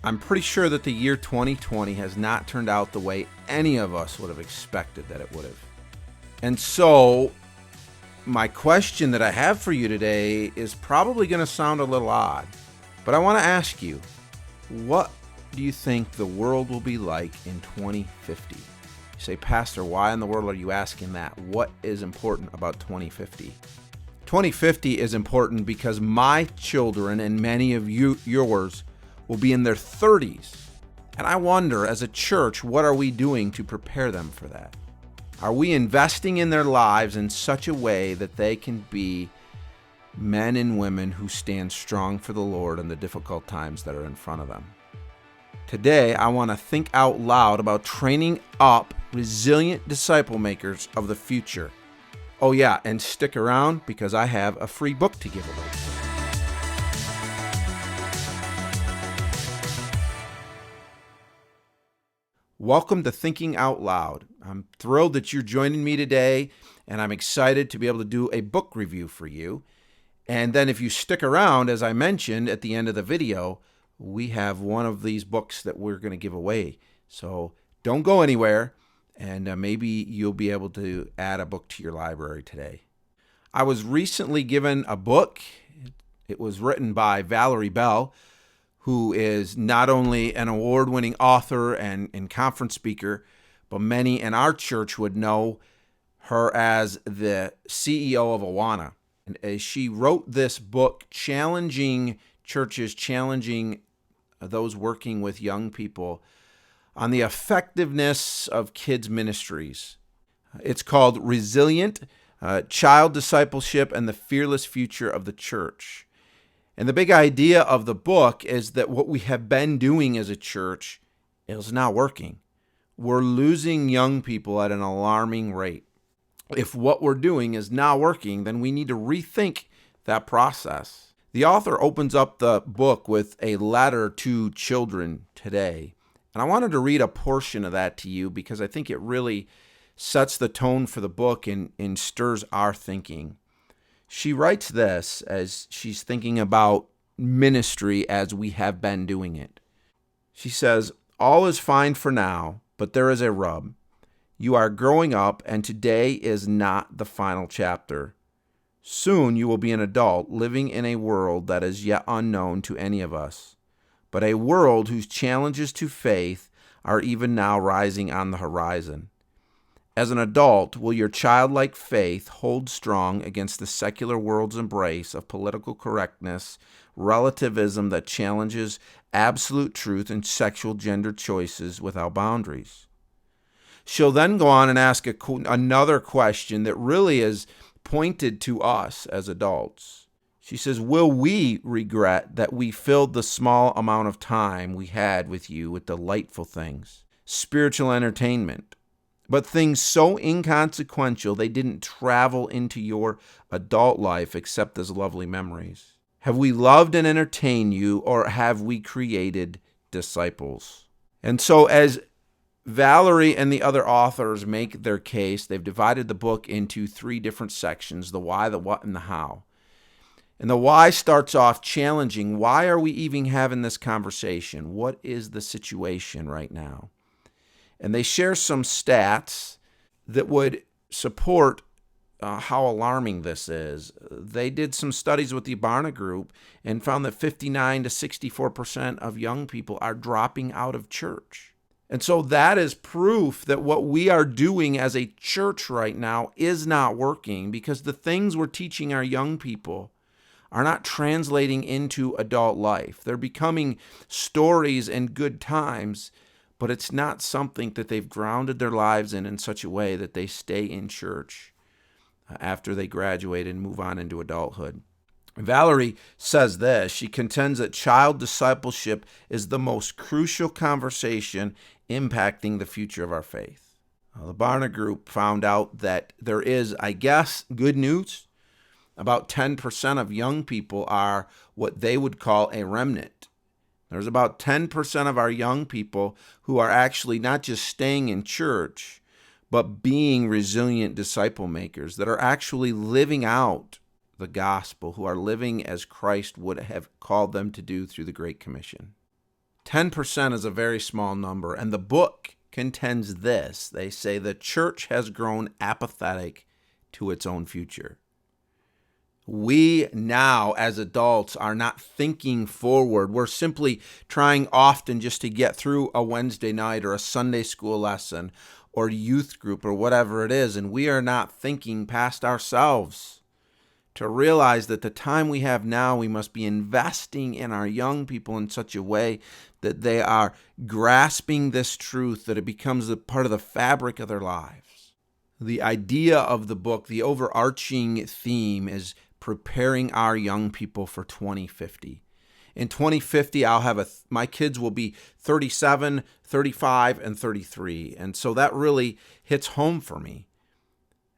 I'm pretty sure that the year 2020 has not turned out the way any of us would have expected that it would have. And so, my question that I have for you today is probably going to sound a little odd, but I want to ask you, what do you think the world will be like in 2050? You say, Pastor, why in the world are you asking that? What is important about 2050? 2050 is important because my children and many of yours will be in their 30s. And I wonder, as a church, what are we doing to prepare them for that? Are we investing in their lives in such a way that they can be men and women who stand strong for the Lord in the difficult times that are in front of them? Today, I want to think out loud about training up resilient disciple makers of the future. Oh yeah, and stick around because I have a free book to give away. Welcome to Thinking Out Loud. I'm thrilled that you're joining me today, and I'm excited to be able to do a book review for you. And then if you stick around, as I mentioned at the end of the video, we have one of these books that we're going to give away. So don't go anywhere, and maybe you'll be able to add a book to your library today. I was recently given a book. It was written by Valerie Bell, who is not only an award-winning author and conference speaker, but many in our church would know her as the CEO of Awana. And as she wrote this book, challenging churches, challenging those working with young people on the effectiveness of kids' ministries. It's called Resilient, Child Discipleship and the Fearless Future of the Church. And the big idea of the book is that what we have been doing as a church is not working. We're losing young people at an alarming rate. If what we're doing is not working, then we need to rethink that process. The author opens up the book with a letter to children today. And I wanted to read a portion of that to you because I think it really sets the tone for the book and stirs our thinking. She writes this as she's thinking about ministry as we have been doing it. She says, "All is fine for now, but there is a rub. You are growing up, and today is not the final chapter. Soon you will be an adult living in a world that is yet unknown to any of us, but a world whose challenges to faith are even now rising on the horizon. As an adult, will your childlike faith hold strong against the secular world's embrace of political correctness, relativism that challenges absolute truth, and sexual gender choices without boundaries?" She'll then go on and ask another question that really is pointed to us as adults. She says, "Will we regret that we filled the small amount of time we had with you with delightful things, spiritual entertainment, but things so inconsequential they didn't travel into your adult life except as lovely memories? Have we loved and entertained you, or have we created disciples?" And so as Valerie and the other authors make their case, they've divided the book into three different sections: the why, the what, and the how. And the why starts off challenging. Why are we even having this conversation? What is the situation right now? And they share some stats that would support how alarming this is. They did some studies with the Awana group and found that 59 to 64% of young people are dropping out of church. And so that is proof that what we are doing as a church right now is not working, because the things we're teaching our young people are not translating into adult life. They're becoming stories and good times, but it's not something that they've grounded their lives in such a way that they stay in church after they graduate and move on into adulthood. Valerie says this. She contends that child discipleship is the most crucial conversation impacting the future of our faith. The Awana group found out that there is, I guess, good news. About 10% of young people are what they would call a remnant. There's about 10% of our young people who are actually not just staying in church, but being resilient disciple makers that are actually living out the gospel, who are living as Christ would have called them to do through the Great Commission. 10% is a very small number, and the book contends this. They say the church has grown apathetic to its own future. We now, as adults, are not thinking forward. We're simply trying often just to get through a Wednesday night or a Sunday school lesson or youth group or whatever it is, and we are not thinking past ourselves to realize that the time we have now, we must be investing in our young people in such a way that they are grasping this truth, that it becomes a part of the fabric of their lives. The idea of the book, the overarching theme, is preparing our young people for 2050. In 2050, my kids will be 37, 35, and 33. And so that really hits home for me.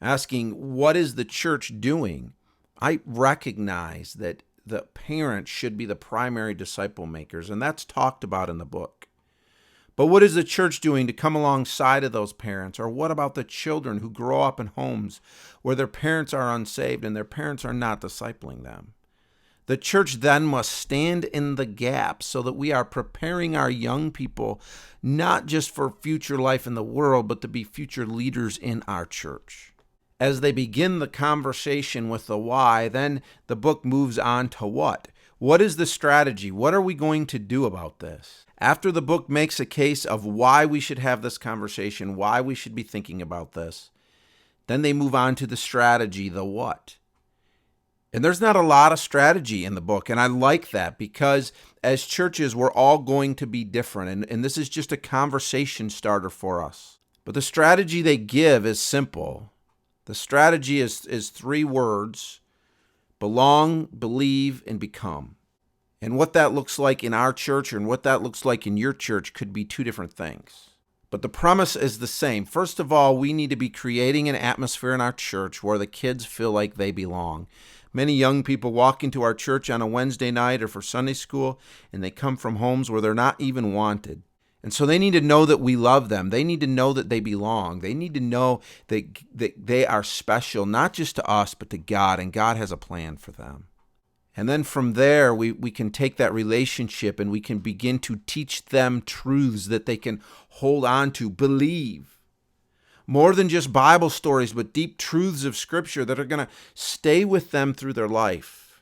Asking, what is the church doing? I recognize that the parents should be the primary disciple makers, and that's talked about in the book. But what is the church doing to come alongside of those parents? Or what about the children who grow up in homes where their parents are unsaved and their parents are not discipling them? The church then must stand in the gap so that we are preparing our young people not just for future life in the world, but to be future leaders in our church. As they begin the conversation with the why, then the book moves on to what. What is the strategy? What are we going to do about this? After the book makes a case of why we should have this conversation, why we should be thinking about this, then they move on to the strategy, the what. And there's not a lot of strategy in the book, and I like that because as churches, we're all going to be different, and this is just a conversation starter for us. But the strategy they give is simple. The strategy is 3 words: belong, believe, and become. And what that looks like in our church and what that looks like in your church could be 2 different things. But the premise is the same. First of all, we need to be creating an atmosphere in our church where the kids feel like they belong. Many young people walk into our church on a Wednesday night or for Sunday school, and they come from homes where they're not even wanted. And so they need to know that we love them. They need to know that they belong. They need to know that they are special, not just to us, but to God, and God has a plan for them. And then from there, we can take that relationship and we can begin to teach them truths that they can hold on to, believe. More than just Bible stories, but deep truths of Scripture that are going to stay with them through their life.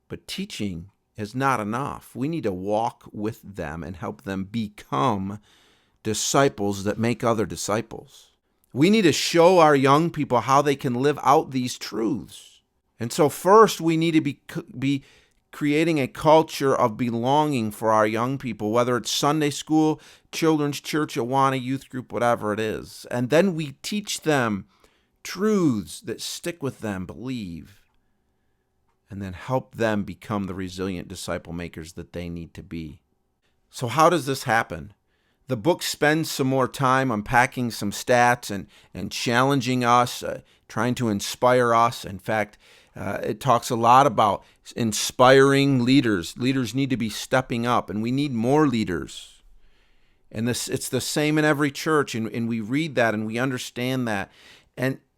But teaching is not enough. We need to walk with them and help them become disciples that make other disciples. We need to show our young people how they can live out these truths. And so first, we need to be creating a culture of belonging for our young people, whether it's Sunday school, children's church, Awana, youth group, whatever it is. And then we teach them truths that stick with them, believe, and then help them become the resilient disciple makers that they need to be. So how does this happen? The book spends some more time unpacking some stats and challenging us, trying to inspire us. In fact, it talks a lot about inspiring leaders. Leaders need to be stepping up, and we need more leaders. And it's the same in every church, and we read that and we understand that.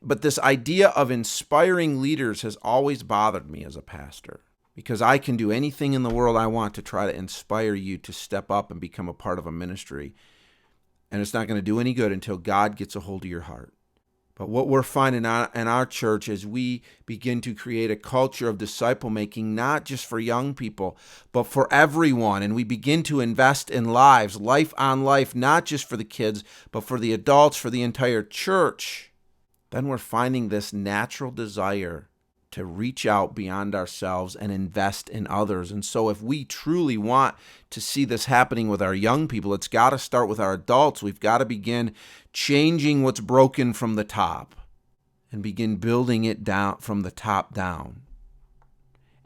But this idea of inspiring leaders has always bothered me as a pastor, because I can do anything in the world I want to try to inspire you to step up and become a part of a ministry. And it's not going to do any good until God gets a hold of your heart. But what we're finding in our church is we begin to create a culture of disciple making, not just for young people, but for everyone. And we begin to invest in lives, life on life, not just for the kids, but for the adults, for the entire church. Then we're finding this natural desire to reach out beyond ourselves and invest in others. And so if we truly want to see this happening with our young people, it's got to start with our adults. We've got to begin changing what's broken from the top and begin building it down from the top down.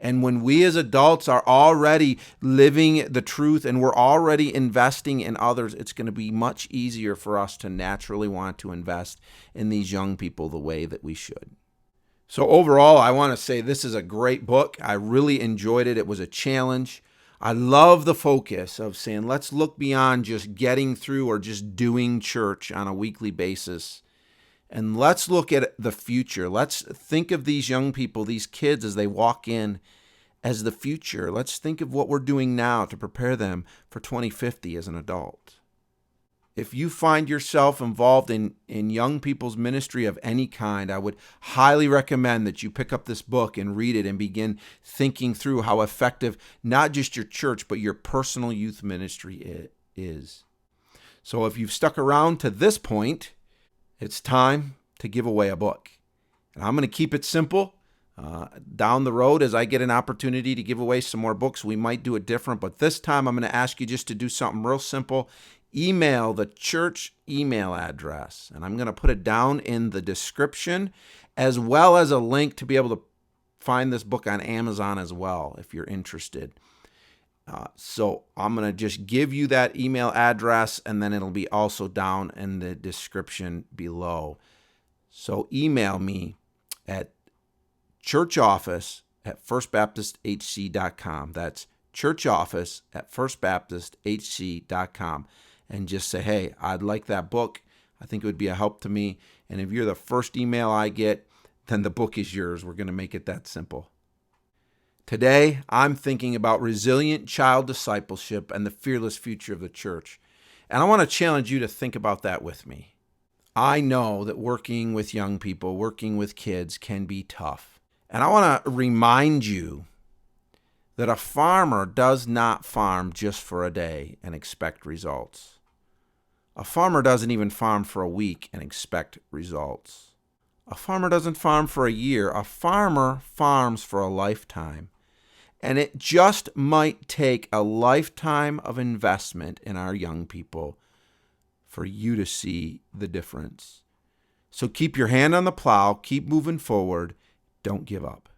And when we as adults are already living the truth and we're already investing in others, it's going to be much easier for us to naturally want to invest in these young people the way that we should. So overall, I want to say this is a great book. I really enjoyed it. It was a challenge. I love the focus of saying, let's look beyond just getting through or just doing church on a weekly basis. And let's look at the future. Let's think of these young people, these kids, as they walk in as the future. Let's think of what we're doing now to prepare them for 2050 as an adult. If you find yourself involved in young people's ministry of any kind, I would highly recommend that you pick up this book and read it and begin thinking through how effective not just your church, but your personal youth ministry is. So if you've stuck around to this point, it's time to give away a book. And I'm going to keep it simple. Down the road, as I get an opportunity to give away some more books, we might do it different. But this time, I'm going to ask you just to do something real simple. Email the church email address, and I'm going to put it down in the description, as well as a link to be able to find this book on Amazon as well, if you're interested. So I'm going to just give you that email address, and then it'll be also down in the description below. So email me at churchoffice@firstbaptisthc.com. That's churchoffice@firstbaptisthc.com. And just say, hey, I'd like that book. I think it would be a help to me. And if you're the first email I get, then the book is yours. We're going to make it that simple. Today, I'm thinking about resilient child discipleship and the fearless future of the church. And I want to challenge you to think about that with me. I know that working with young people, working with kids can be tough. And I want to remind you that a farmer does not farm just for a day and expect results. A farmer doesn't even farm for a week and expect results. A farmer doesn't farm for a year. A farmer farms for a lifetime. And it just might take a lifetime of investment in our young people for you to see the difference. So keep your hand on the plow, keep moving forward, don't give up.